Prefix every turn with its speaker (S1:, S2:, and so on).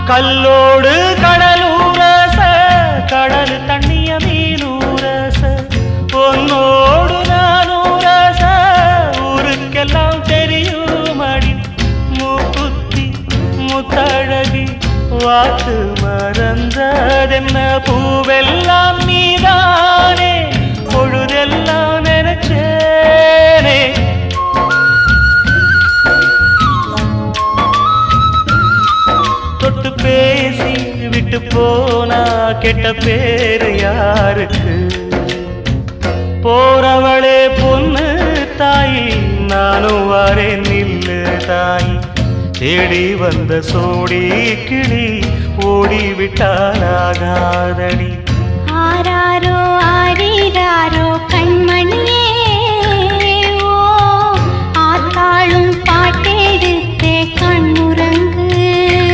S1: கல்லோடு கடலூரச கடல் தண்ணிய மீனூரச பொன்னோடு நானூரச ஊருக்கெல்லாம் தெரியுமடி மூக்குத்தி முத்தழகி வாக்கு மறந்ததென்ன பூவெல்லாம் நீதானே பொழுதெல்லாம் நினைச்சேனே தொட்டு பேசி விட்டு போனா கெட்ட பேரு யாருக்கு போறவளே பொண்ணு தாயி நானும் வரேன் நில்லு தாயி தேடி வந்த சோடி கிளி ஓடிவிட்டாலாகாதடி
S2: ஆராரோ ஆரீராரோ கண்மணியே ஓ ஆத்தாளும் பாட்டெடுத்தே கண்ணு